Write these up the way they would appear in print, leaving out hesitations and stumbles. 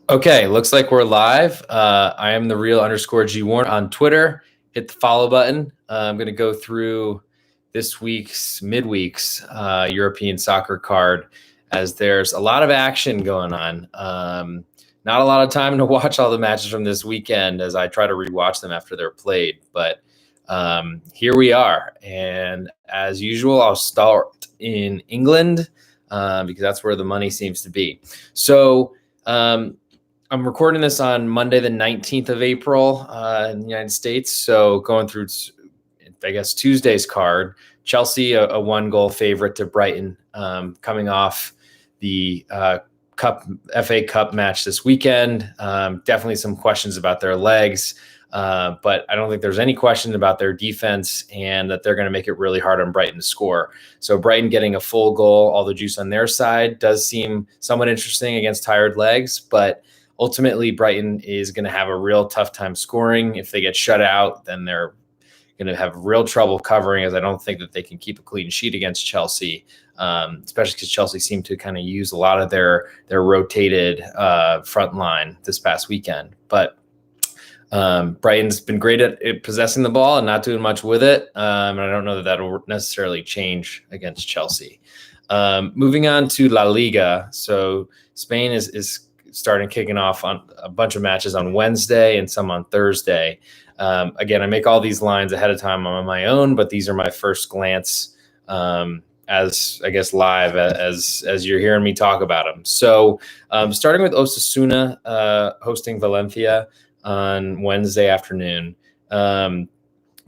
Okay, looks like we're live. I am the real underscore G Warren on Twitter. Hit the follow button. I'm going to go through this week's midweek's European soccer card as there's a lot of action going on. Not a lot of time to watch all the matches from this weekend as I try to rewatch them after they're played. But here we are. And as usual, I'll start in England because that's where the money seems to be. So, I'm recording this on Monday, the 19th of April in the United States. So going through, I guess, Tuesday's card, Chelsea, a one-goal favorite to Brighton, coming off the FA Cup match this weekend. Definitely some questions about their legs, but I don't think there's any question about their defense and that they're going to make it really hard on Brighton to score. So Brighton getting a full goal, all the juice on their side, does seem somewhat interesting against tired legs, but ultimately, Brighton is going to have a real tough time scoring. If they get shut out, then they're going to have real trouble covering, as I don't think that they can keep a clean sheet against Chelsea, especially because Chelsea seemed to kind of use a lot of their rotated front line this past weekend. But Brighton's been great at possessing the ball and not doing much with it. And I don't know that will necessarily change against Chelsea. Moving on to La Liga. So Spain is starting kicking off on a bunch of matches on Wednesday and some on Thursday. Again, I make all these lines ahead of time on my own, but these are my first glance as I guess live as you're hearing me talk about them. So starting with Osasuna hosting Valencia on Wednesday afternoon.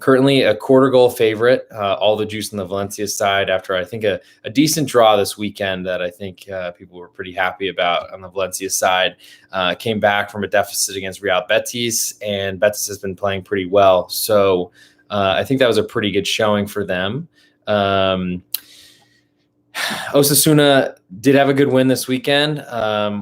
Currently a quarter goal favorite, all the juice on the Valencia side after I think a decent draw this weekend that I think people were pretty happy about on the Valencia side. Came back from a deficit against Real Betis, and Betis has been playing pretty well. So I think that was a pretty good showing for them. Osasuna did have a good win this weekend.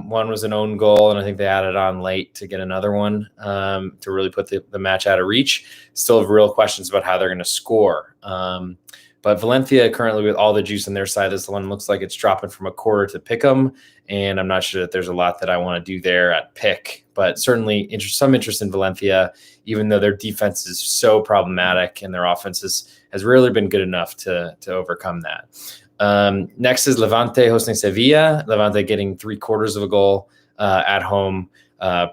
One was an own goal, and I think they added on late to get another one to really put the match out of reach. Still have real questions about how they're going to score. But Valencia currently with all the juice on their side, this one looks like it's dropping from a quarter to pick 'em, and I'm not sure that there's a lot that I want to do there at pick. But certainly some interest in Valencia, even though their defense is so problematic and their offense has really been good enough to overcome that. Next is Levante hosting Sevilla. Levante getting 3/4 of a goal at home.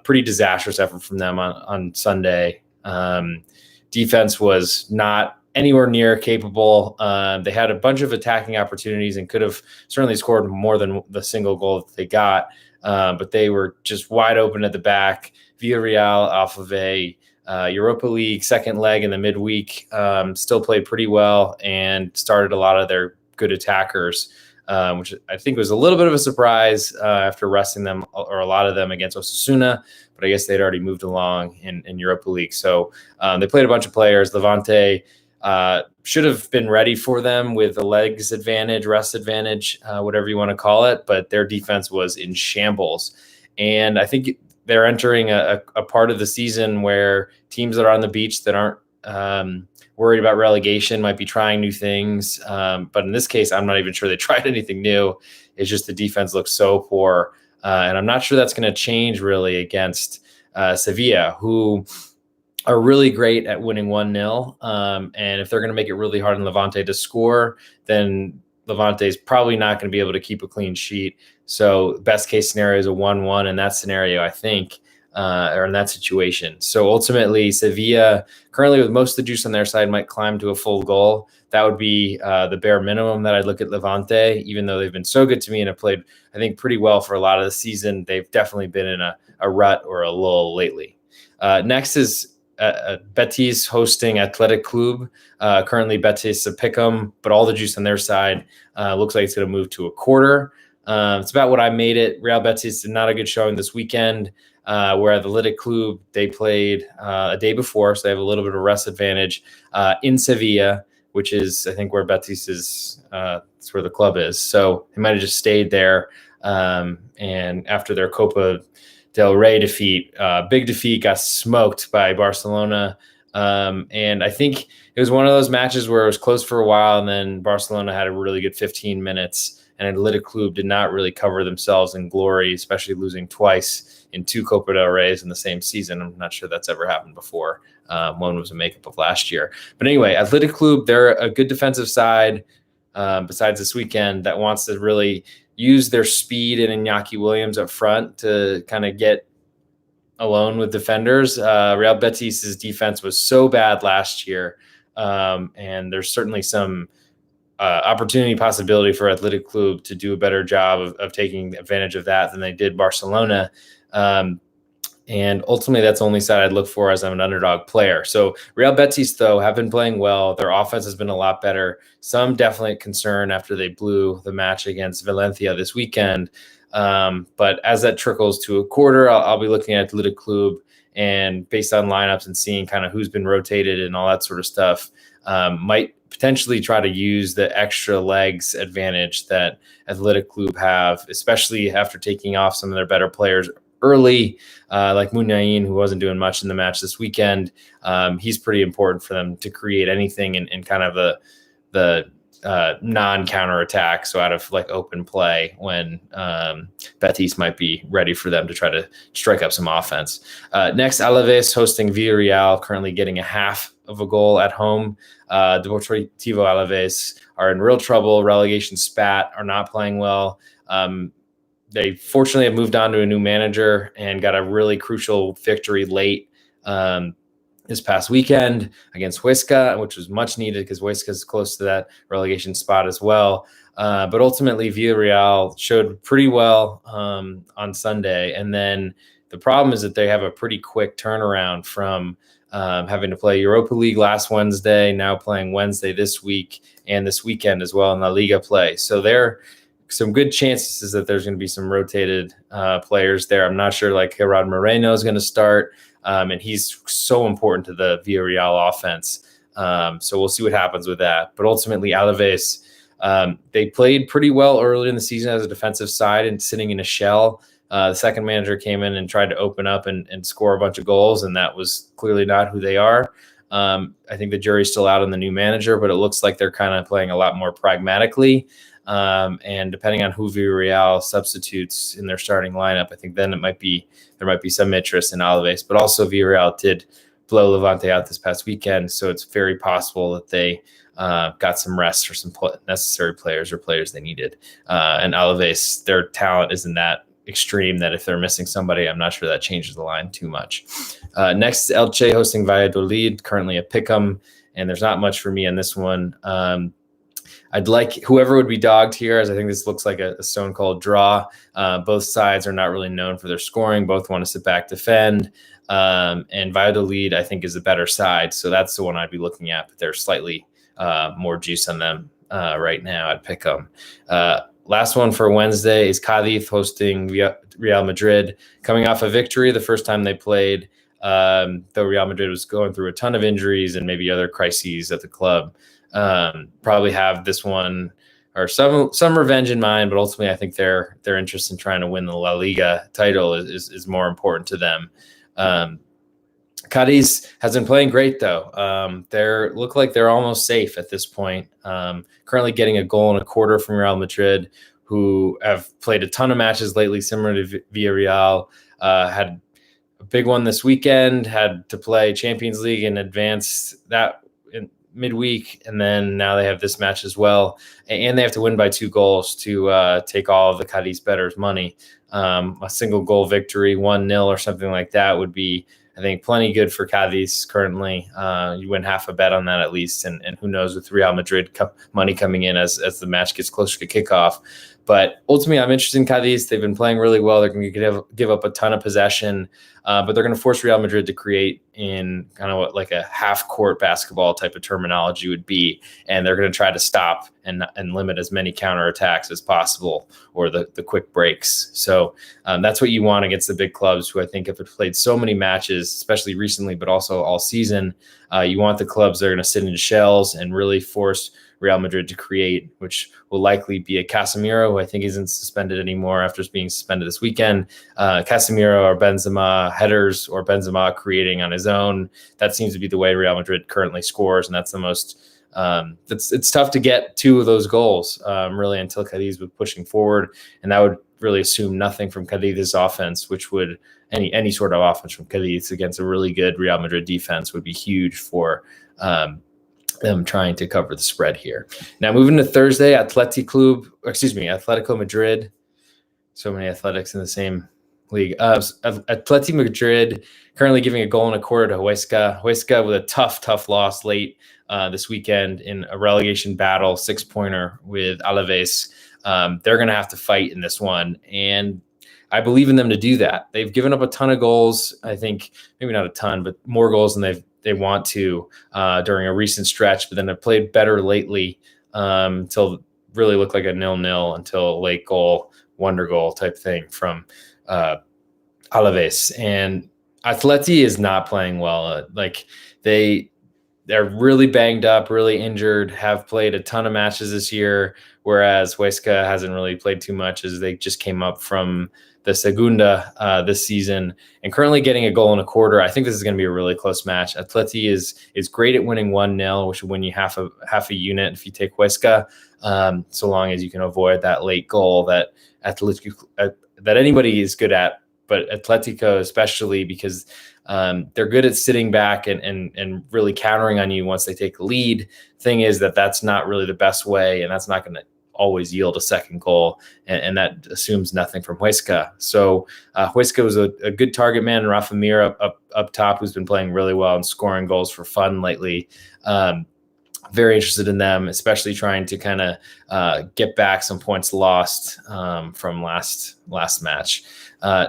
Pretty disastrous effort from them on Sunday. Defense was not anywhere near capable. They had a bunch of attacking opportunities and could have certainly scored more than the single goal that they got. But they were just wide open at the back. Villarreal off of a Europa League second leg in the midweek still played pretty well and started a lot of their good attackers, which I think was a little bit of a surprise after resting them or a lot of them against Osasuna, but I guess they'd already moved along in Europa League. So they played a bunch of players. Levante should have been ready for them with a legs advantage, rest advantage, whatever you want to call it, but their defense was in shambles. And I think they're entering a part of the season where teams that are on the beach that aren't worried about relegation might be trying new things. But in this case, I'm not even sure they tried anything new. It's just the defense looks so poor. And I'm not sure that's going to change really against Sevilla, who are really great at winning 1-0. And if they're going to make it really hard on Levante to score, then Levante is probably not going to be able to keep a clean sheet. So best case scenario is a 1-1 in that scenario, I think. Or in that situation. So ultimately, Sevilla, currently with most of the juice on their side, might climb to a full goal. That would be the bare minimum that I'd look at Levante, even though they've been so good to me and have played, I think, pretty well for a lot of the season. They've definitely been in a rut or a lull lately. Next is Betis hosting Athletic Club. Currently, Betis a pick 'em, but all the juice on their side looks like it's going to move to a quarter. It's about what I made it. Real Betis did not a good showing this weekend. Where Athletic Club, they played a day before, so they have a little bit of a rest advantage in Sevilla, which is, I think, where Betis is. That's where the club is. So they might have just stayed there. And after their Copa del Rey defeat, big defeat, got smoked by Barcelona. And I think it was one of those matches where it was close for a while, and then Barcelona had a really good 15 minutes and Athletic Club did not really cover themselves in glory, especially losing twice in 2 Copa del Reys in the same season. I'm not sure that's ever happened before. One was a makeup of last year. But anyway, Athletic Club, they're a good defensive side besides this weekend that wants to really use their speed and Iñaki Williams up front to kind of get alone with defenders. Real Betis's defense was so bad last year, and there's certainly some opportunity possibility for Athletic Club to do a better job of taking advantage of that than they did Barcelona. And ultimately, that's the only side I'd look for as I'm an underdog player. So Real Betis, though, have been playing well. Their offense has been a lot better. Some definitely concern after they blew the match against Valencia this weekend. But as that trickles to a quarter, I'll be looking at Athletic Club, and based on lineups and seeing kind of who's been rotated and all that sort of stuff, might potentially try to use the extra legs advantage that Athletic Club have, especially after taking off some of their better players early, like Muniain, who wasn't doing much in the match this weekend. He's pretty important for them to create anything in kind of the non-counter attack, so out of like open play when Betis might be ready for them to try to strike up some offense. Next, Alaves hosting Villarreal, currently getting a half of a goal at home. Deportivo Alaves are in real trouble. Relegation spat, are not playing well. They fortunately have moved on to a new manager and got a really crucial victory late this past weekend against Huesca, which was much needed because Huesca is close to that relegation spot as well. But ultimately, Villarreal showed pretty well on Sunday. And then the problem is that they have a pretty quick turnaround from having to play Europa League last Wednesday, now playing Wednesday this week, and this weekend as well in La Liga play. So they're some good chances that there's going to be some rotated players there. I'm not sure like Gerard Moreno is going to start, and he's so important to the Villarreal offense. So we'll see what happens with that. But ultimately, Alaves, they played pretty well early in the season as a defensive side and sitting in a shell. The second manager came in and tried to open up and score a bunch of goals, and that was clearly not who they are. I think the jury's still out on the new manager, but it looks like they're kind of playing a lot more pragmatically. And depending on who Villarreal substitutes in their starting lineup, I think then there might be some interest in Alaves. But also Villarreal did blow Levante out this past weekend, so it's very possible that they got some rest for some necessary players or players they needed. And Alaves, their talent isn't that extreme that if they're missing somebody, I'm not sure that changes the line too much. Next, Elche hosting Valladolid, currently a pick'em, and there's not much for me on this one. I'd like whoever would be dogged here, as I think this looks like a stone cold draw. Both sides are not really known for their scoring. Both want to sit back, defend. And Valladolid, I think, is a better side. So that's the one I'd be looking at, but there's slightly more juice on them right now. I'd pick them. Last one for Wednesday is Cadiz hosting Real Madrid, coming off a victory the first time they played, though Real Madrid was going through a ton of injuries and maybe other crises at the club. Probably have this one or some revenge in mind, but ultimately I think their interest in trying to win the La Liga title is more important to them. Cadiz has been playing great though. They look like they're almost safe at this point. Currently getting a goal and a quarter from Real Madrid, who have played a ton of matches lately, similar to Villarreal. Had a big one this weekend, had to play Champions League and advance that in midweek, and then now they have this match as well, and they have to win by 2 goals to take all of the Cadiz bettors' money. A single goal victory, 1-0 or something like that would be, I think, plenty good for Cadiz currently. You win half a bet on that at least, and who knows with Real Madrid money coming in as the match gets closer to kickoff. But ultimately, I'm interested in Cadiz. They've been playing really well. They're going to give up a ton of possession, but they're going to force Real Madrid to create in kind of what like a half-court basketball type of terminology would be, and they're going to try to stop and limit as many counterattacks as possible or the quick breaks. So that's what you want against the big clubs who I think have played so many matches, especially recently, but also all season. You want the clubs that are going to sit in shells and really force Real Madrid to create, which will likely be a Casemiro, who I think isn't suspended anymore after being suspended this weekend. Casemiro or Benzema headers, or Benzema creating on his own. That seems to be the way Real Madrid currently scores, and that's the most It's tough to get two of those goals really until Cadiz was pushing forward, and that would really assume nothing from Cadiz's offense, which would any sort of offense from Cadiz against a really good Real Madrid defense would be huge for them trying to cover the spread here. Now moving to Thursday, Atletico Madrid. So many athletics in the same league. Atletico Madrid currently giving a goal and a quarter to Huesca. Huesca with a tough loss late this weekend in a relegation battle, 6-pointer with Alaves. They're going to have to fight in this one, and I believe in them to do that. They've given up a ton of goals. I think maybe not a ton, but more goals than they want to during a recent stretch. But then they've played better lately until really looked like a 0-0 until a late goal, wonder goal type thing from Alaves. And Atleti is not playing well. They're really banged up, really injured, have played a ton of matches this year, whereas Huesca hasn't really played too much as they just came up from the Segunda this season and currently getting a goal and a quarter. I think this is going to be a really close match. Atleti is great at winning 1-0, which will win you half a unit if you take Huesca, so long as you can avoid that late goal that anybody is good at, but Atletico especially, because they're good at sitting back and really countering on you once they take the lead. Thing is that's not really the best way, and that's not going to always yield a second goal, and that assumes nothing from Huesca. So Huesca was a good target man, Rafa Mir up top, who's been playing really well and scoring goals for fun lately. Very interested in them, especially trying to kind of get back some points lost from last match.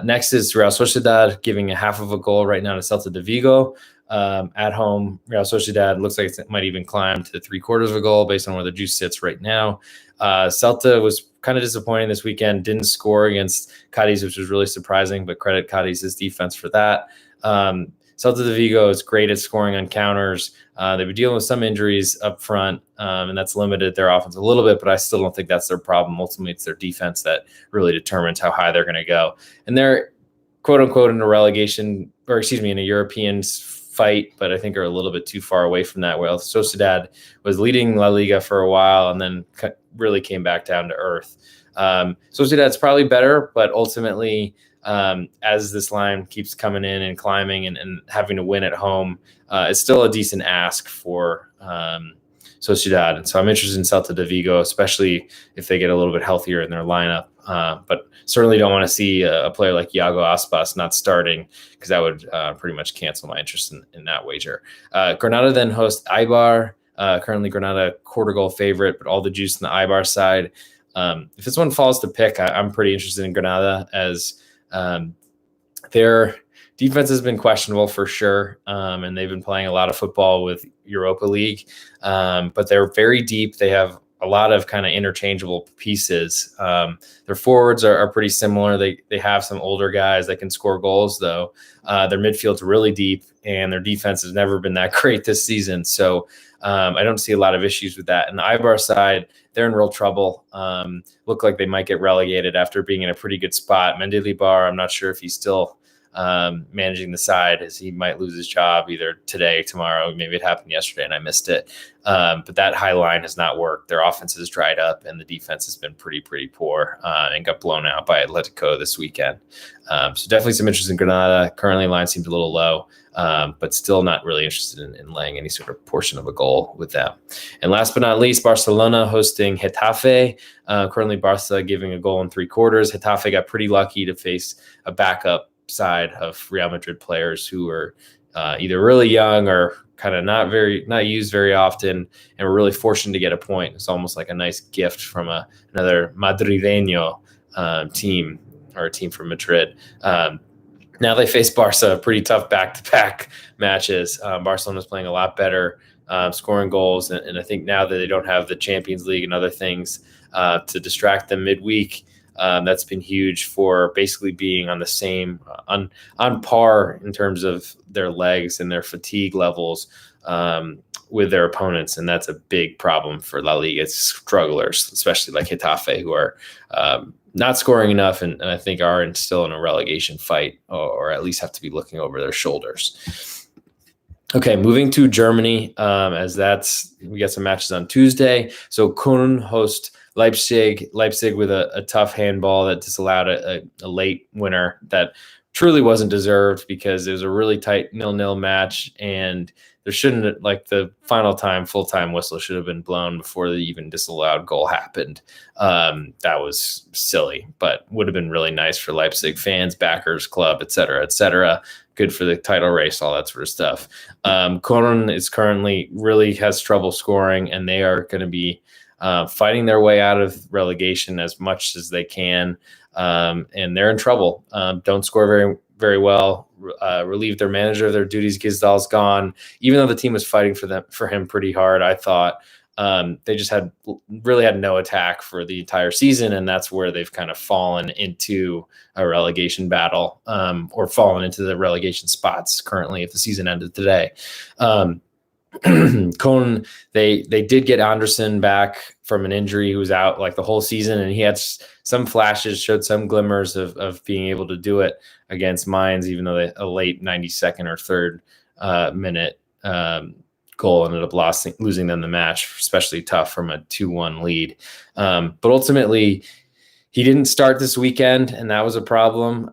Next is Real Sociedad giving a half of a goal right now to Celta de Vigo. At home, Real Sociedad looks like it might even climb to 3/4 of a goal based on where the juice sits right now. Celta was kind of disappointing this weekend, didn't score against Cadiz, which was really surprising, but credit Cadiz's defense for that. Celta de Vigo is great at scoring on counters. They've been dealing with some injuries up front, and that's limited their offense a little bit, but I still don't think that's their problem. Ultimately, it's their defense that really determines how high they're going to go. And they're, quote unquote, in a European fight, but I think are a little bit too far away from that. Well, Sociedad was leading La Liga for a while and then really came back down to earth. Sociedad's probably better, but ultimately, as this line keeps coming in and climbing and having to win at home, it's still a decent ask for Sociedad. And so I'm interested in Celta de Vigo, especially if they get a little bit healthier in their lineup. But certainly don't want to see a player like Iago Aspas not starting, because that would pretty much cancel my interest in that wager. Granada then hosts Eibar. Currently Granada quarter goal favorite, but all the juice in the Eibar side. If this one falls to pick, I'm pretty interested in Granada, as their defense has been questionable for sure, and they've been playing a lot of football with Europa League, but they're very deep. They have a lot of kind of interchangeable pieces. Their forwards are pretty similar. They have some older guys that can score goals, though. Their midfield's really deep, and their defense has never been that great this season. So I don't see a lot of issues with that. And the Eibar side, they're in real trouble. Look like they might get relegated after being in a pretty good spot. Mendilibar, I'm not sure if he's still managing the side, as he might lose his job either today, tomorrow. Maybe it happened yesterday and I missed it. But that high line has not worked. Their offense has dried up, and the defense has been pretty poor, and got blown out by Atletico this weekend. So definitely some interest in Granada. Currently line seems a little low, but still not really interested in laying any sort of portion of a goal with them. And last but not least, Barcelona hosting Getafe. Currently Barca giving a goal in 3/4. Getafe got pretty lucky to face a backup side of Real Madrid players who were either really young or kind of not used very often, and were really fortunate to get a point. It's almost like a nice gift from another Madrileño team, or a team from Madrid. Now they face Barca, pretty tough back-to-back matches. Barcelona's playing a lot better, scoring goals, and I think now that they don't have the Champions League and other things to distract them midweek, that's been huge for basically being on the same on par in terms of their legs and their fatigue levels with their opponents, and that's a big problem for La Liga strugglers, especially like Getafe, who are not scoring enough, and I think are still in a relegation fight, or at least have to be looking over their shoulders. Okay, moving to Germany, as we got some matches on Tuesday. So Köln host Leipzig. Leipzig with a tough handball that disallowed a late winner that truly wasn't deserved because it was a really tight 0-0 match, and there shouldn't, like, the final time full-time whistle should have been blown before the even disallowed goal happened. That was silly, but would have been really nice for Leipzig fans, backers, club, et cetera, good for the title race, all that sort of stuff. Köln is currently really has trouble scoring, and they are going to be fighting their way out of relegation as much as they can. And they're in trouble. Don't score very, very well. Relieved their manager of their duties. Gisdal's gone. Even though the team was fighting for him pretty hard, I thought they just really had no attack for the entire season, and that's where they've kind of fallen into a relegation battle, or fallen into the relegation spots currently if the season ended today. Köln, they did get Anderson back from an injury. He was out like the whole season, and he had some flashes, showed some glimmers of being able to do it against Mainz, even though a late 92nd or third minute goal ended up losing them the match, especially tough from a 2-1 lead. But ultimately, he didn't start this weekend, and that was a problem.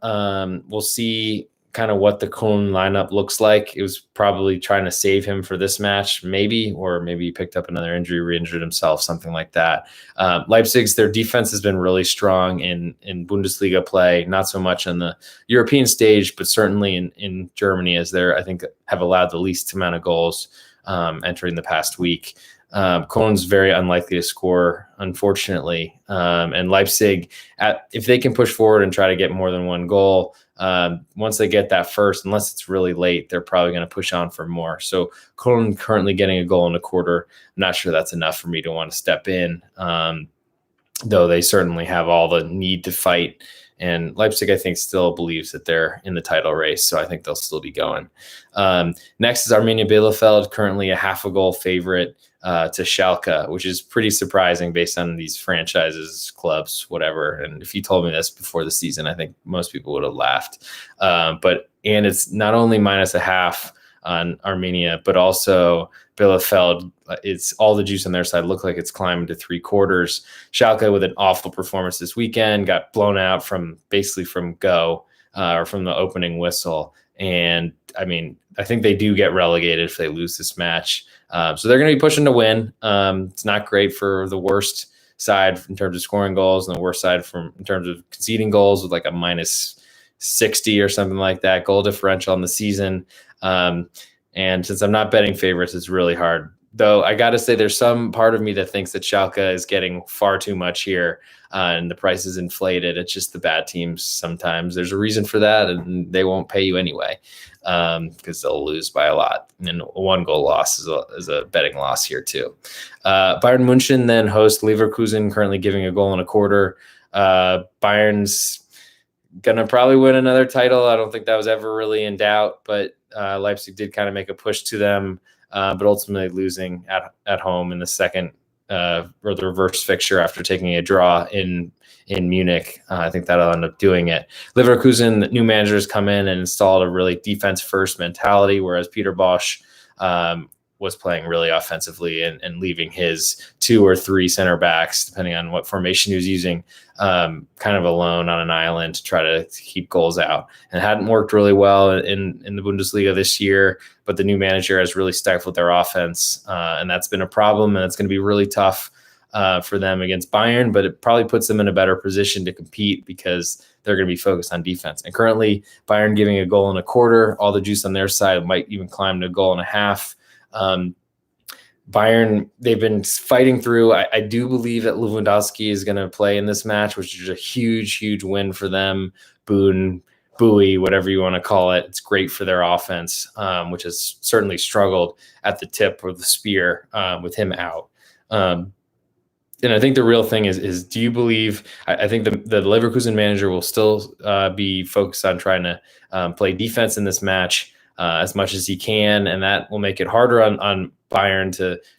We'll see kind of what the Köln lineup looks like. It was probably trying to save him for this match, or maybe he picked up another injury, re-injured himself, something like that. Leipzig's, their defense has been really strong in Bundesliga play, not so much on the European stage, but certainly in Germany, as I think, have allowed the least amount of goals entering the past week. Köln's very unlikely to score, unfortunately. And Leipzig, if they can push forward and try to get more than one goal, once they get that first, unless it's really late, they're probably going to push on for more. So Köln currently getting a goal in a quarter. I'm not sure that's enough for me to want to step in, though they certainly have all the need to fight. And Leipzig, I think, still believes that they're in the title race, so I think they'll still be going. Next is Arminia Bielefeld, currently a half a goal favorite to Schalke, which is pretty surprising based on these franchises, clubs, whatever. And if you told me this before the season, I think most people would have laughed. And it's not only minus a half on Arminia, but also Bielefeld, it's all the juice on their side. Look like it's climbing to 3/4. Schalke with an awful performance this weekend, got blown out from go, or from the opening whistle. And I mean, I think they do get relegated if they lose this match. So they're going to be pushing to win. It's not great for the worst side in terms of scoring goals, and the worst side in terms of conceding goals, with like a minus 60 or something like that goal differential on the season. And since I'm not betting favorites, it's really hard. Though I got to say, there's some part of me that thinks that Schalke is getting far too much here, and the price is inflated. It's just the bad teams sometimes. There's a reason for that, and they won't pay you anyway, because they'll lose by a lot. And a 1-goal loss is a betting loss here too. Bayern München then host Leverkusen, currently giving a goal and a quarter. Bayern's going to probably win another title. I don't think that was ever really in doubt, but Leipzig did kind of make a push to them, but ultimately losing at home in the second or the reverse fixture after taking a draw in Munich. I think that'll end up doing it. Leverkusen, new managers come in and installed a really defense-first mentality, whereas Peter Bosch was playing really offensively and leaving his 2 or 3 center backs, depending on what formation he was using, kind of alone on an island to try to keep goals out. And it hadn't worked really well in the Bundesliga this year, but the new manager has really stifled their offense, and that's been a problem, and it's going to be really tough for them against Bayern, but it probably puts them in a better position to compete because they're going to be focused on defense. And currently, Bayern giving a goal and a quarter, all the juice on their side might even climb to a goal and a half. Bayern, they've been fighting through. I do believe that Lewandowski is going to play in this match, which is a huge, huge win for them. Buoy, whatever you want to call it. It's great for their offense, which has certainly struggled at the tip of the spear with him out. And I think the real thing is do you believe, I think the Leverkusen manager will still be focused on trying to play defense in this match as much as he can, and that will make it harder on Bayern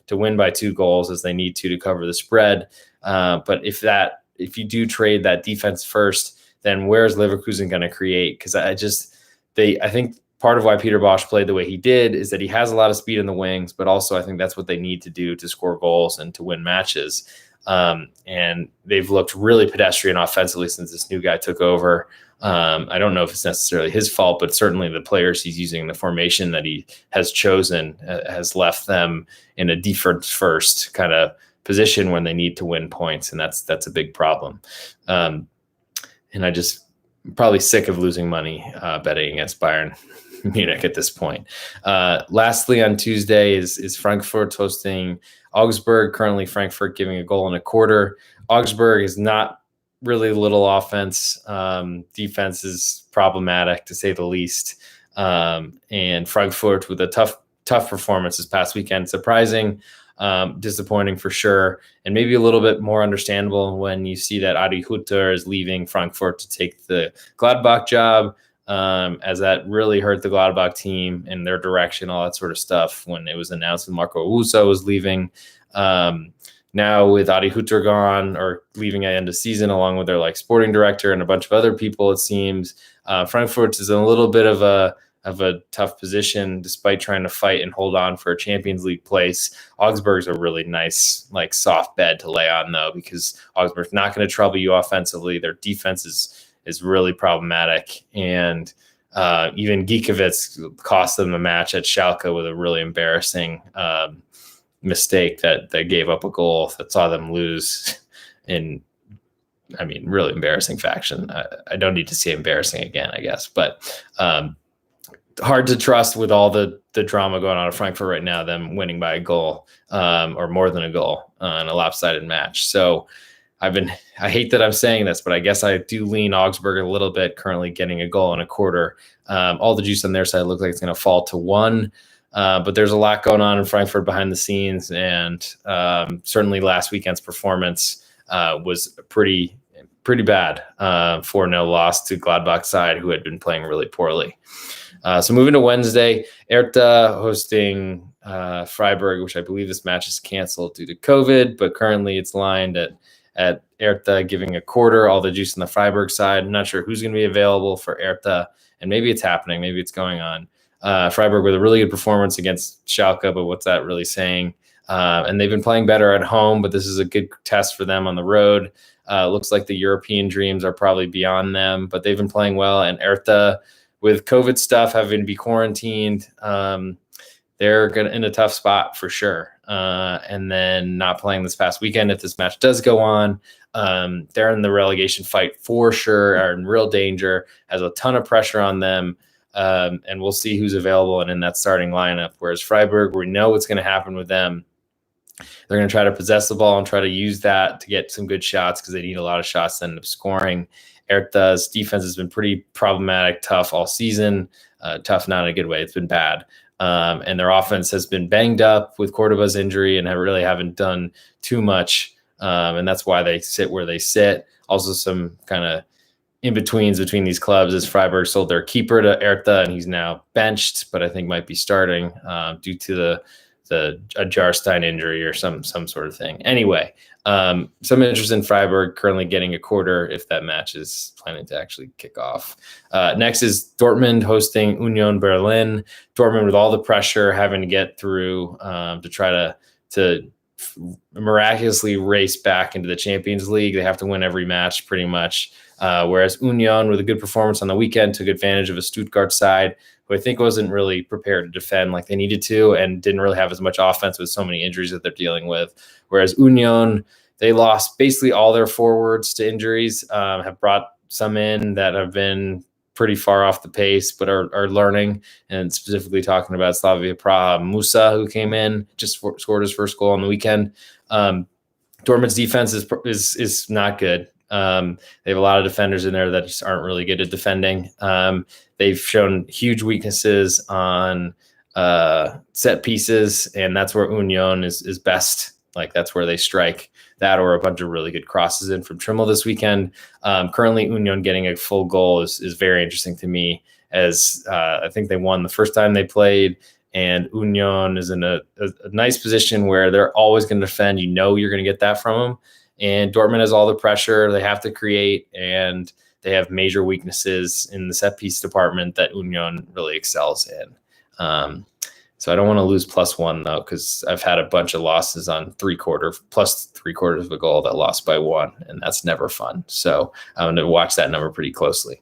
to win by 2 goals as they need to cover the spread. But if you do trade that defense first, then where's Leverkusen going to create? Because I think part of why Peter Bosch played the way he did is that he has a lot of speed in the wings, but also I think that's what they need to do to score goals and to win matches. And they've looked really pedestrian offensively since this new guy took over. I don't know if it's necessarily his fault, but certainly the players he's using, the formation that he has chosen has left them in a defense first kind of position when they need to win points. And that's a big problem. And I just probably sick of losing money betting against Bayern Munich at this point. Lastly, on Tuesday is Frankfurt hosting Augsburg. Currently, Frankfurt giving a goal and a quarter. Augsburg is not really little offense. Defense is problematic, to say the least. And Frankfurt with a tough performance this past weekend. Surprising, disappointing for sure, and maybe a little bit more understandable when you see that Adi Hütter is leaving Frankfurt to take the Gladbach job, as that really hurt the Gladbach team and their direction, all that sort of stuff when it was announced that Marco Rose was leaving. Now with Adi Hütter gone or leaving at end of season, along with their sporting director and a bunch of other people, it seems Frankfurt is in a little bit of a tough position despite trying to fight and hold on for a Champions League place. Augsburg's a really nice, soft bed to lay on though, because Augsburg's not going to trouble you offensively. Their defense is really problematic. And even Giekewitz cost them the match at Schalke with a really embarrassing mistake that gave up a goal that saw them lose in, really embarrassing fashion. I don't need to say embarrassing again, I guess, but hard to trust with all the drama going on in Frankfurt right now, them winning by a goal or more than a goal in a lopsided match. So I hate that I'm saying this, but I guess I do lean Augsburg a little bit, currently getting a goal and a quarter. All the juice on their side looks like it's going to fall to 1. But there's a lot going on in Frankfurt behind the scenes. And certainly last weekend's performance was pretty bad. 4-0 loss to Gladbach side, who had been playing really poorly. So moving to Wednesday, Hertha hosting Freiburg, which I believe this match is canceled due to COVID, but currently it's lined at Hertha giving a quarter, all the juice on the Freiburg side. I'm not sure who's going to be available for Hertha, and maybe it's happening, maybe it's going on. Freiburg with a really good performance against Schalke, but what's that really saying? And they've been playing better at home, but this is a good test for them on the road. Looks like the European dreams are probably beyond them, but they've been playing well. And Hertha, with COVID stuff, having to be quarantined, they're in a tough spot for sure. And then not playing this past weekend, if this match does go on, they're in the relegation fight for sure, are in real danger, has a ton of pressure on them. And we'll see who's available and in that starting lineup. Whereas Freiburg, we know what's going to happen with them. They're going to try to possess the ball and try to use that to get some good shots because they need a lot of shots to end up scoring. Hertha's defense has been pretty problematic, tough all season. Tough, not in a good way. It's been bad. And their offense has been banged up with Cordoba's injury and haven't done too much. And that's why they sit where they sit. Also some kind of in-betweens between these clubs as Freiburg sold their keeper to Hertha, and he's now benched, but I think might be starting due to a Jarstein injury or some sort of thing. Anyway, some interest in Freiburg currently getting a quarter if that match is planning to actually kick off. Next is Dortmund hosting Union Berlin. Dortmund with all the pressure having to get through to try to miraculously race back into the Champions League. They have to win every match pretty much. Whereas Union, with a good performance on the weekend, took advantage of a Stuttgart side who I think wasn't really prepared to defend like they needed to and didn't really have as much offense with so many injuries that they're dealing with. Whereas Union, they lost basically all their forwards to injuries, have brought some in that have been pretty far off the pace but are learning, and specifically talking about Slavia Praha Musa, who came in, just scored his first goal on the weekend. Dortmund's defense is not good. They have a lot of defenders in there that just aren't really good at defending. They've shown huge weaknesses on set pieces, and that's where Union is best. Like that's where they strike that, or a bunch of really good crosses in from Trimmel this weekend. Currently, Union getting a full goal is very interesting to me, as I think they won the first time they played, and Union is in a nice position where they're always going to defend. You know you're going to get that from them. And Dortmund has all the pressure. They have to create, and they have major weaknesses in the set piece department that Union really excels in. So I don't want to lose +1 though, because I've had a bunch of losses on plus three quarters of a goal that lost by 1, and that's never fun. So I'm going to watch that number pretty closely.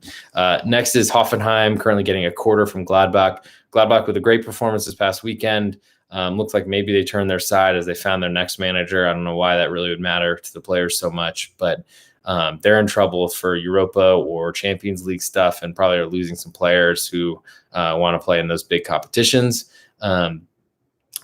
Next is Hoffenheim, currently getting a quarter from Gladbach. Gladbach with a great performance this past weekend. Looks like maybe they turned their side as they found their next manager. I don't know why that really would matter to the players so much, but they're in trouble for Europa or Champions League stuff, and probably are losing some players who want to play in those big competitions. But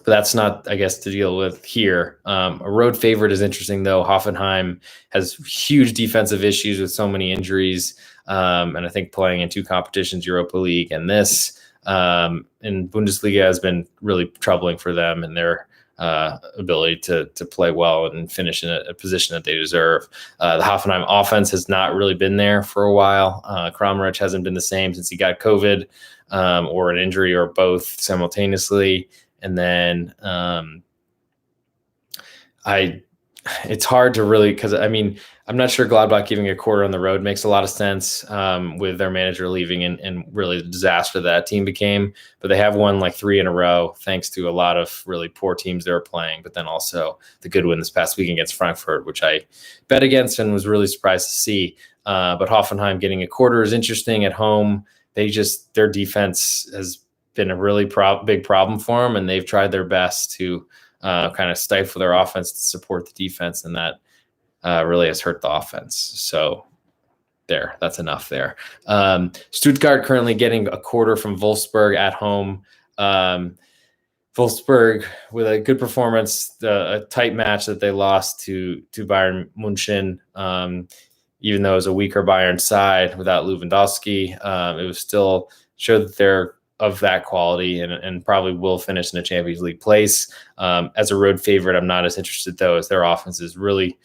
that's not, I guess, to deal with here. A road favorite is interesting, though. Hoffenheim has huge defensive issues with so many injuries. And I think playing in 2 competitions, Europa League and this, in Bundesliga has been really troubling for them and their ability to play well and finish in a position that they deserve. The Hoffenheim offense has not really been there for a while. Kramaric hasn't been the same since he got COVID, or an injury, or both simultaneously. And then it's hard to really, because I mean, I'm not sure Gladbach giving a quarter on the road makes a lot of sense, with their manager leaving and really the disaster that team became. But they have won like 3 in a row thanks to a lot of really poor teams they were playing. But then also the good win this past week against Frankfurt, which I bet against and was really surprised to see. But Hoffenheim getting a quarter is interesting at home. Their defense has been a really big problem for them, and they've tried their best to kind of stifle their offense to support the defense, and that really has hurt the offense. So that's enough there. Stuttgart currently getting a quarter from Wolfsburg at home. Wolfsburg with a good performance, a tight match that they lost to Bayern München. Even though it was a weaker Bayern side without Lewandowski, it was still showed that they're of that quality and probably will finish in a Champions League place. As a road favorite, I'm not as interested, though, as their offense is really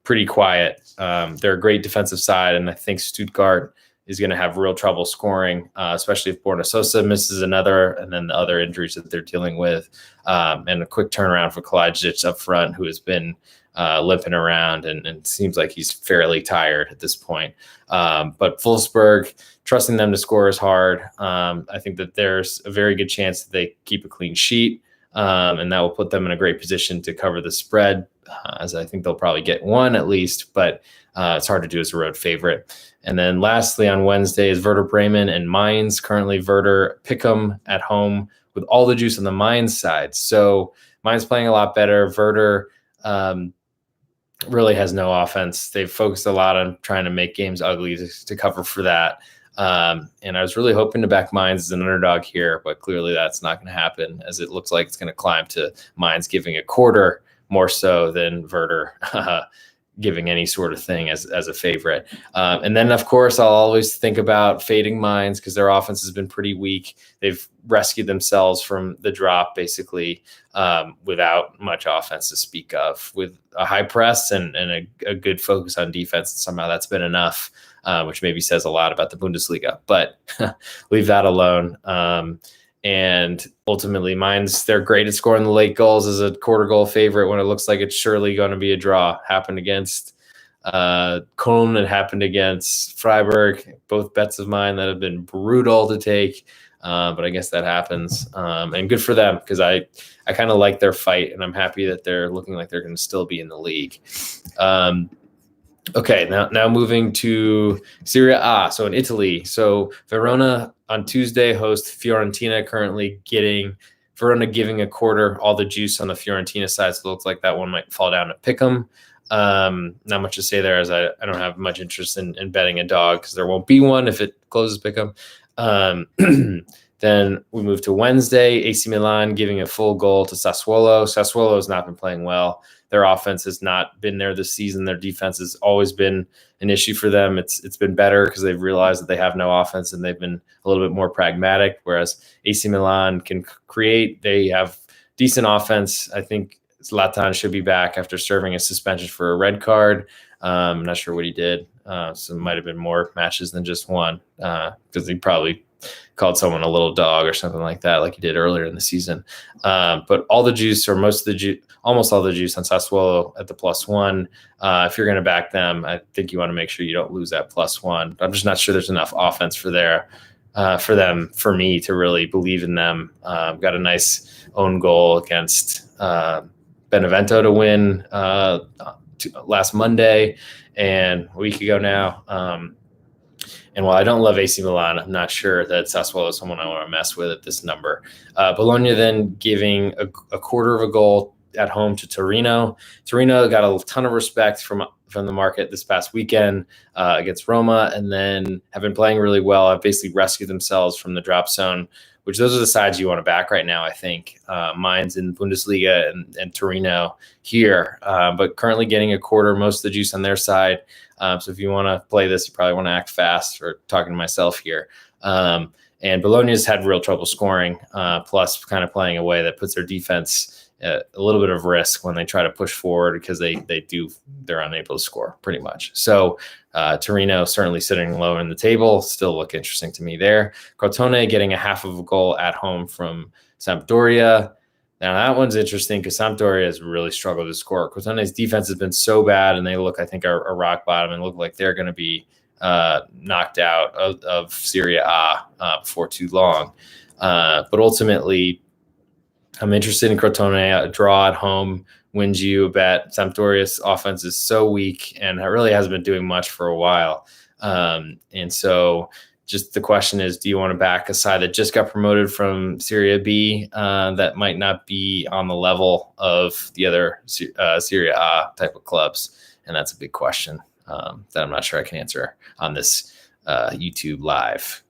pretty quiet. They're a great defensive side, and I think Stuttgart is going to have real trouble scoring, especially if Borna Sosa misses another, and then the other injuries that they're dealing with, and a quick turnaround for Kalajdzic up front, who has been limping around and seems like he's fairly tired at this point. But Wolfsburg, trusting them to score is hard. I think that there's a very good chance that they keep a clean sheet, and that will put them in a great position to cover the spread, as I think they'll probably get 1 at least, but it's hard to do as a road favorite. And then lastly on Wednesday is Werder Bremen and Mainz. Currently Werder pick 'em at home with all the juice on the Mainz side. So Mainz playing a lot better. Werder really has no offense. They've focused a lot on trying to make games ugly to cover for that. And I was really hoping to back Mainz as an underdog here, but clearly that's not going to happen, as it looks like it's going to climb to Mainz giving a quarter more so than Werder giving any sort of thing as a favorite. And then, of course, I'll always think about fading Mainz because their offense has been pretty weak. They've rescued themselves from the drop, basically, without much offense to speak of, with a high press and a good focus on defense. Somehow that's been enough, which maybe says a lot about the Bundesliga, but leave that alone. And ultimately, Mainz, they're great at scoring the late goals as a quarter goal favorite when it looks like it's surely going to be a draw. Happened against Köln, it happened against Freiburg, both bets of mine that have been brutal to take. But I guess that happens. And good for them, because I kind of like their fight, and I'm happy that they're looking like they're going to still be in the league. Okay, now moving to Serie A, so in Italy. So Verona on Tuesday host Fiorentina, currently getting Verona giving a quarter, all the juice on the Fiorentina side, so it looks like that one might fall down to Pick'em. Not much to say there, as I don't have much interest in betting a dog, because there won't be one if it closes Pick'em. Then we move to Wednesday, AC Milan giving a full goal to Sassuolo. Sassuolo has not been playing well. Their offense has not been there this season. Their defense has always been an issue for them. It's been better because they've realized that they have no offense, and they've been a little bit more pragmatic, whereas AC Milan can create. They have decent offense. I think Zlatan should be back after serving a suspension for a red card. I'm not sure what he did. So it might have been more matches than just one, because he probably called someone a little dog or something like that, like he did earlier in the season. But all the juice, or most of the juice, almost all the juice on Sassuolo at the +1. If you're going to back them, I think you want to make sure you don't lose that +1. I'm just not sure there's enough offense for for me to really believe in them. Got a nice own goal against Benevento to win last Monday and a week ago now. And while I don't love AC Milan, I'm not sure that Sassuolo is someone I want to mess with at this number. Bologna then giving a quarter of a goal at home to Torino. Torino got a ton of respect from the market this past weekend against Roma, and then have been playing really well. Have basically rescued themselves from the drop zone, which those are the sides you want to back right now, I think. Mine's in Bundesliga and Torino here, but currently getting a quarter, most of the juice on their side. So if you want to play this, you probably want to act fast, or talking to myself here. And Bologna's had real trouble scoring, plus kind of playing a way that puts their defense a little bit of risk when they try to push forward, because they're unable to score pretty much. So Torino certainly sitting low in the table, still look interesting to me there. Crotone getting a half of a goal at home from Sampdoria. Now that one's interesting because Sampdoria has really struggled to score. Crotone's defense has been so bad, and they look, I think, are rock bottom and look like they're going to be knocked out of Serie A before too long. But ultimately, I'm interested in Crotone. A draw at home wins you a bet. Sampdoria's offense is so weak, and it really hasn't been doing much for a while. And so just the question is, do you want to back a side that just got promoted from Serie B that might not be on the level of the other Serie A type of clubs? And that's a big question that I'm not sure I can answer on this YouTube live.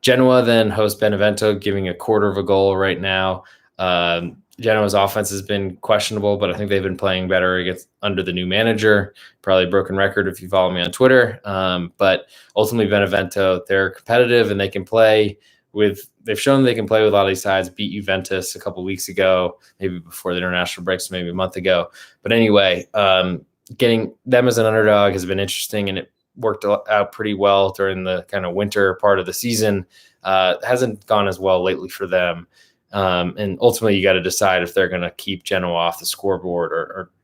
Genoa then hosts Benevento, giving a quarter of a goal right now. Genoa's offense has been questionable, but I think they've been playing better under the new manager. Probably a broken record if you follow me on Twitter. But ultimately, Benevento, they're competitive and they can play they've shown they can play with a lot of these sides, beat Juventus a couple weeks ago, maybe before the international breaks, maybe a month ago. But anyway, getting them as an underdog has been interesting, and it worked out pretty well during the kind of winter part of the season. Hasn't gone as well lately for them. And ultimately, you got to decide if they're going to keep Genoa off the scoreboard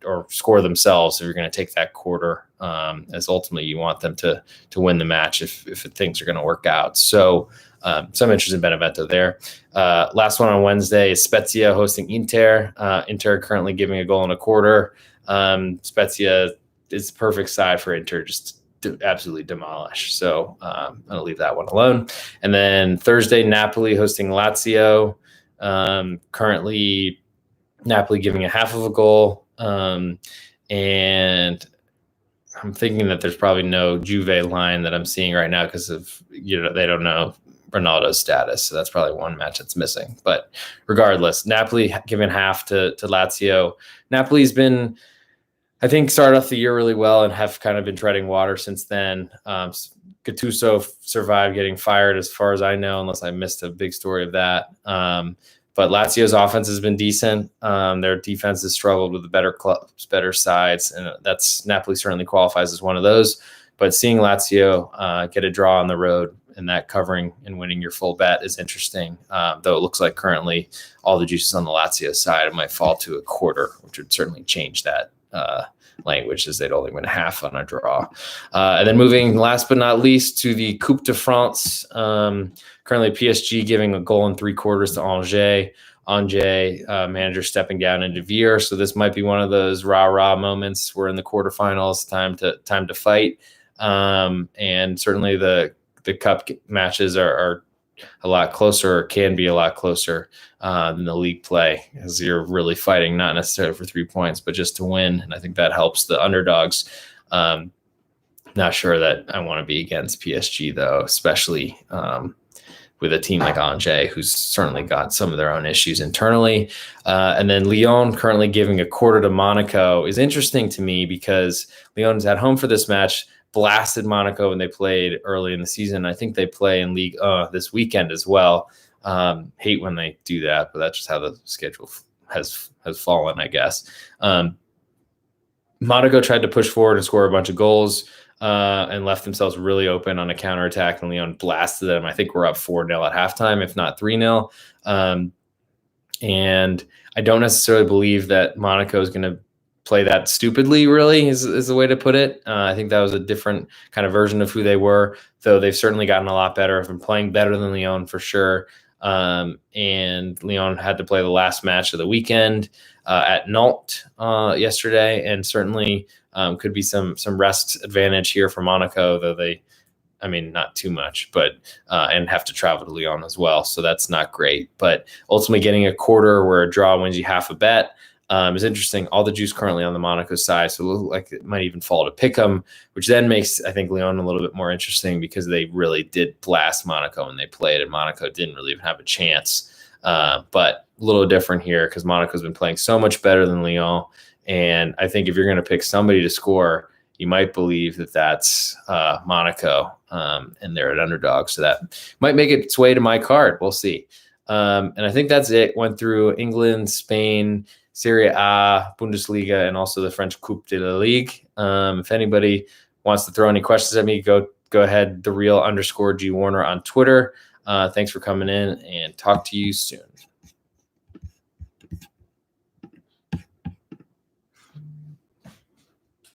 or score themselves. If you're going to take that quarter, as ultimately you want them to win the match if things are going to work out. So some interest in Benevento there. Last one on Wednesday is Spezia hosting Inter. Inter currently giving a goal and a quarter. Spezia is the perfect side for Inter, just to absolutely demolish. So I'm going to leave that one alone. And then Thursday, Napoli hosting Lazio. Currently Napoli giving a half of a goal. And I'm thinking that there's probably no Juve line that I'm seeing right now because of, they don't know Ronaldo's status. So that's probably one match that's missing. But regardless, Napoli giving half to Lazio. Napoli's been, I think, started off the year really well and have kind of been treading water since then. Gattuso survived getting fired, as far as I know, unless I missed a big story of that. But Lazio's offense has been decent. Their defense has struggled with the better clubs, better sides, and Napoli certainly qualifies as one of those. But seeing Lazio get a draw on the road and that covering and winning your full bet is interesting. Though it looks like currently all the juices on the Lazio side, it might fall to a quarter, which would certainly change that language, as they'd only win half on a draw. And then moving last but not least to the Coupe de France. Currently PSG giving a goal and 3/4 to Angers. Angers manager stepping down into Veer. So this might be one of those rah-rah moments. We're in the quarterfinals, time to fight. And certainly the cup matches are a lot closer, or can be a lot closer than the league play, as you're really fighting not necessarily for 3 points, but just to win. And I think that helps the underdogs. Not sure that I want to be against PSG, though, especially with a team like Angers, who's certainly got some of their own issues internally. And then Lyon currently giving a quarter to Monaco is interesting to me, because Lyon's at home for this match, blasted Monaco when they played early in the season. I think they play in League this weekend as well. Hate when they do that, but that's just how the schedule has fallen, I guess. Monaco tried to push forward and score a bunch of goals and left themselves really open on a counterattack, and Lyon blasted them. I think we're up 4-0 at halftime, if not 3-0. And I don't necessarily believe that Monaco is going to play that stupidly, really, is the way to put it. I think that was a different kind of version of who they were, though they've certainly gotten a lot better. Have been playing better than Lyon for sure. And Lyon had to play the last match of the weekend at Nantes yesterday, and certainly could be some rest advantage here for Monaco, though not too much, but and have to travel to Lyon as well. So that's not great. But ultimately getting a quarter where a draw wins you half a bet is interesting. All the juice currently on the Monaco side, so it looks like it might even fall to pick'em, which then makes, I think, Lyon a little bit more interesting because they really did blast Monaco when they played, and Monaco didn't really even have a chance. But a little different here because Monaco's been playing so much better than Lyon. And I think if you're going to pick somebody to score, you might believe that that's Monaco, and they're an underdog. So that might make its way to my card. We'll see. And I think that's it. Went through England, Spain, Serie A, Bundesliga, and also the French Coupe de la Ligue. If anybody wants to throw any questions at me, go ahead, _G Warner on Twitter. Thanks for coming in, and talk to you soon.